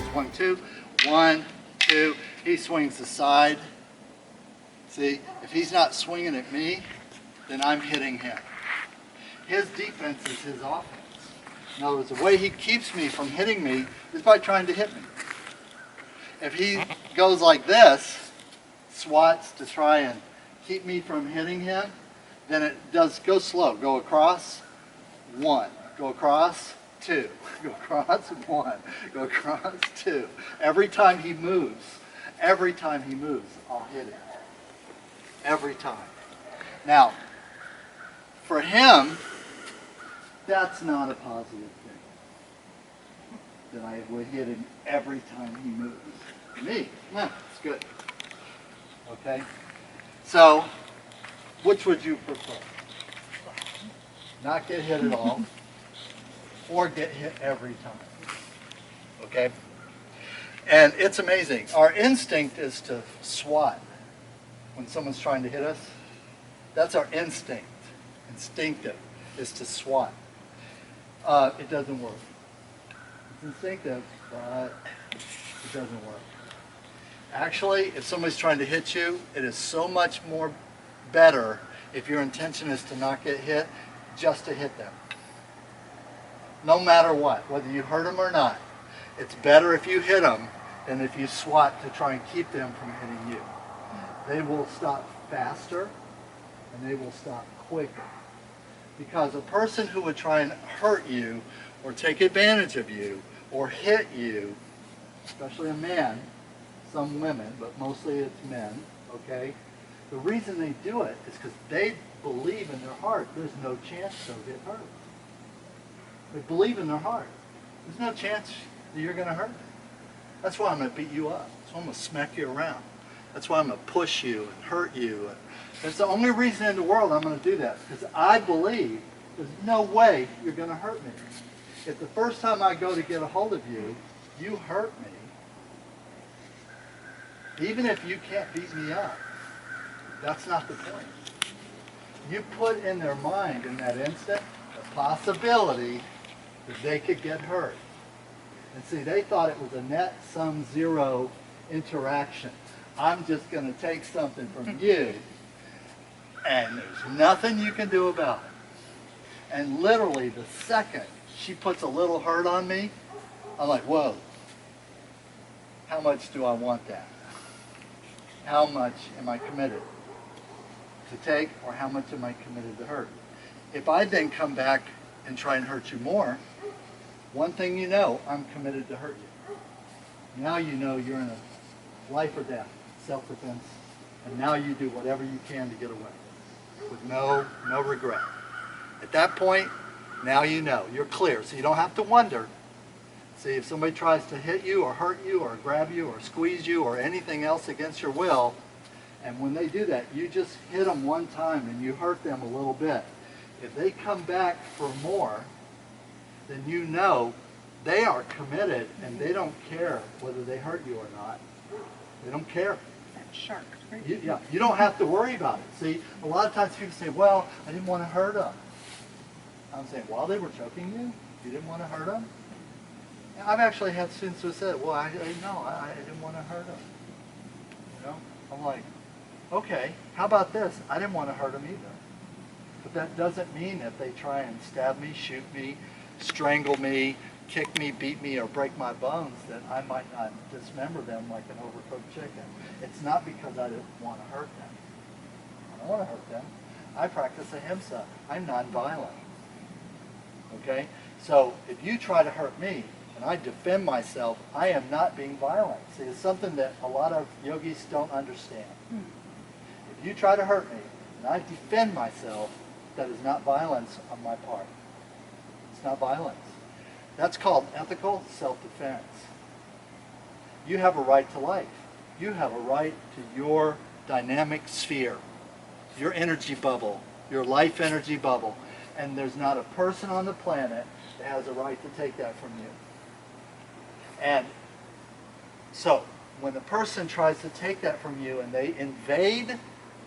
goes 1, 2, 1, 2. He swings the side. See, if he's not swinging at me, then I'm hitting him. His defense is his offense. In other words, the way he keeps me from hitting me is by trying to hit me. If he goes like this, swats to try and keep me from hitting him, then it does go slow. Go across, 1. Go across, 2. Go across, 1. Go across, 2. Every time he moves, I'll hit him. Every time. Now, for him, that's not a positive thing. That I would hit him every time he moves. Me, yeah, it's good. Okay? So, which would you prefer? Not get hit at all, or get hit every time. Okay? And it's amazing. Our instinct is to swat when someone's trying to hit us. That's our instinct. Instinctive is to swat. It doesn't work. It's instinctive, but it doesn't work. Actually, if somebody's trying to hit you, it is so much more better if your intention is to not get hit, just to hit them. No matter what, whether you hurt them or not. It's better if you hit them than if you swat to try and keep them from hitting you. They will stop faster and they will stop quicker. Because a person who would try and hurt you or take advantage of you or hit you, especially a man, some women, but mostly it's men, okay? The reason they do it is because they believe in their heart there's no chance they'll get hurt. They believe in their heart. There's no chance that you're going to hurt me. That's why I'm going to beat you up. That's why I'm going to smack you around. That's why I'm going to push you and hurt you. That's the only reason in the world I'm going to do that, because I believe there's no way you're going to hurt me. If the first time I go to get a hold of you, you hurt me, even if you can't beat me up, that's not the point. You put in their mind in that instant the possibility that they could get hurt. And see, they thought it was a net sum zero interaction. I'm just going to take something from you, and there's nothing you can do about it. And literally the second she puts a little hurt on me, I'm like, whoa, how much do I want that? How much am I committed to take, or how much am I committed to hurt? If I then come back and try and hurt you more, one thing you know, I'm committed to hurt you. Now you know you're in a life or death, self-defense, and now you do whatever you can to get away with no regret. At that point, now you know, you're clear, so you don't have to wonder. See, if somebody tries to hit you or hurt you or grab you or squeeze you or anything else against your will, and when they do that, you just hit them one time and you hurt them a little bit. If they come back for more, then you know they are committed and they don't care whether they hurt you or not. They don't care. That shark. You don't have to worry about it. See, a lot of times people say, well, I didn't want to hurt them. I'm saying, while they were choking you, you didn't want to hurt them? And I've actually had students who said, well, I didn't want to hurt them. You know? I'm like, okay, how about this? I didn't want to hurt them either. But that doesn't mean if they try and stab me, shoot me, strangle me, kick me, beat me, or break my bones, that I might not dismember them like an overcooked chicken. It's not because I didn't want to hurt them. I don't want to hurt them. I practice ahimsa. I'm nonviolent. Okay? So if you try to hurt me and I defend myself, I am not being violent. See, it's something that a lot of yogis don't understand. If you try to hurt me and I defend myself, that is not violence on my part. It's not violence. That's called ethical self-defense. You have a right to life. You have a right to your dynamic sphere, your energy bubble, your life energy bubble. And there's not a person on the planet that has a right to take that from you. And so, when the person tries to take that from you and they invade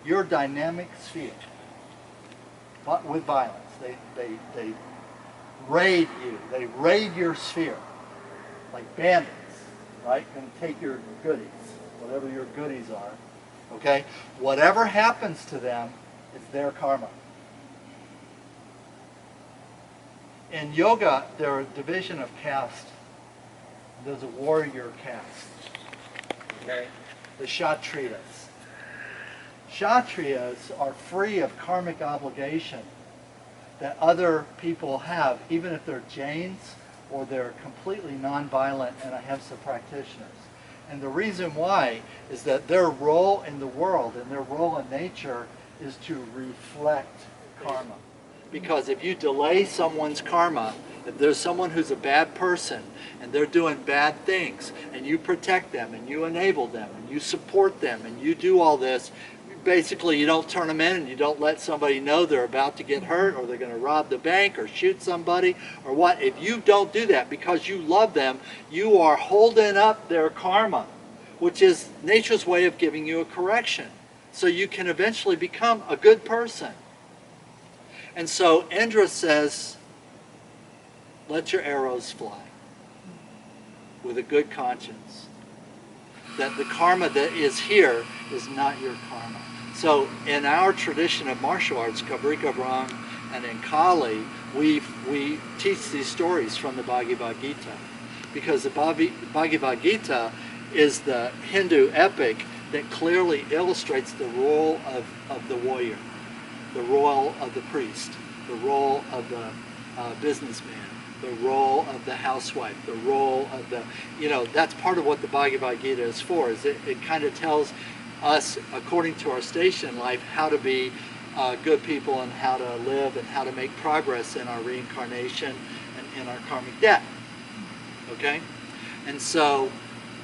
your dynamic sphere, but with violence, they raid you, they raid your sphere, like bandits. right? Going to take your goodies, whatever your goodies are, okay? Whatever happens to them is their karma. In yoga, there are division of caste. There's a warrior caste, okay? The Kshatriyas. Kshatriyas are free of karmic obligation that other people have, even if they're Jains or they're completely nonviolent and ahimsa practitioners. And the reason why is that their role in the world and their role in nature is to reflect karma. Because if you delay someone's karma, if there's someone who's a bad person and they're doing bad things and you protect them and you enable them and you support them and you do all this, basically you don't turn them in and you don't let somebody know they're about to get hurt or they're going to rob the bank or shoot somebody or what. If you don't do that because you love them, you are holding up their karma, which is nature's way of giving you a correction. So you can eventually become a good person. And so Indra says, let your arrows fly with a good conscience. That the karma that is here is not your karma. So in our tradition of martial arts, Krabi Krabong and in Kali, we teach these stories from the Bhagavad Gita. Because the Bhagavad Gita is the Hindu epic that clearly illustrates the role of the warrior, the role of the priest, the role of the businessman, the role of the housewife, the role of the, that's part of what the Bhagavad Gita is for, is it kind of tells us, according to our station in life, how to be good people and how to live and how to make progress in our reincarnation and in our karmic debt. Okay? And so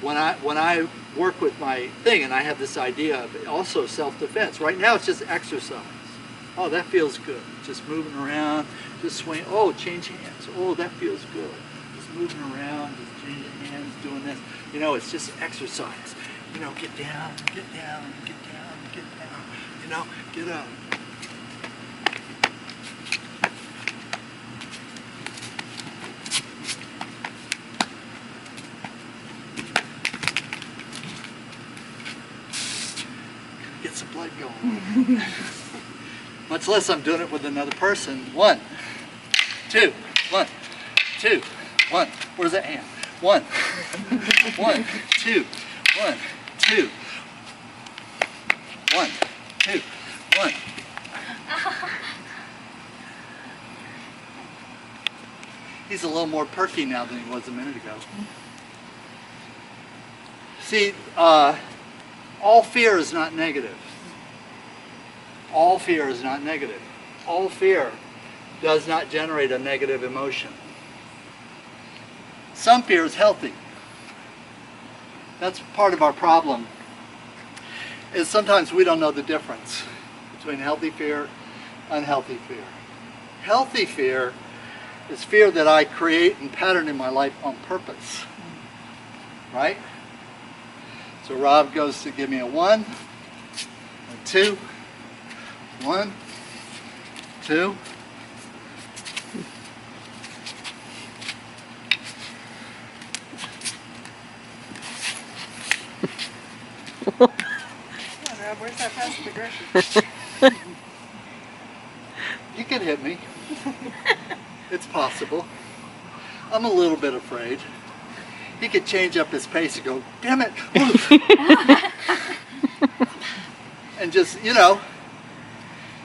when I work with my thing, and I have this idea of also self-defense, right now it's just exercise. Oh, that feels good. Just moving around, just swing. Oh, change hands. Oh, that feels good. Just moving around, just changing hands, doing this. It's just exercise. Get down, get down, get down, get down. Get up. Get some blood going. Much less I'm doing it with another person. 1, 2, 1, 2, 1. Where's that hand? 1, 1, 2, 1, 2, 1, 2, 1. He's a little more perky now than he was a minute ago. See, all fear is not negative. All fear is not negative. All fear does not generate a negative emotion. Some fear is healthy. That's part of our problem, is sometimes we don't know the difference between healthy fear, unhealthy fear. Healthy fear is fear that I create and pattern in my life on purpose. Right? So Rob goes to give me a 1, a 2, 1, 2. Where's that passive aggression? You can hit me. It's possible. I'm a little bit afraid. He could change up his pace and go, damn it, and just,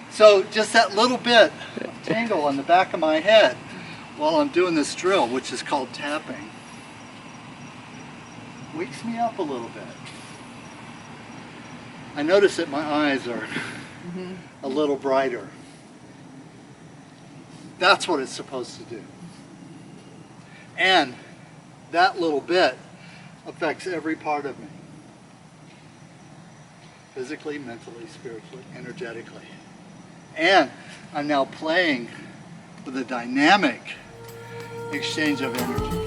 so just that little bit of tingle on the back of my head while I'm doing this drill, which is called tapping, wakes me up a little bit. I notice that my eyes are a little brighter. That's what it's supposed to do. And that little bit affects every part of me. Physically, mentally, spiritually, energetically. And I'm now playing with a dynamic exchange of energy.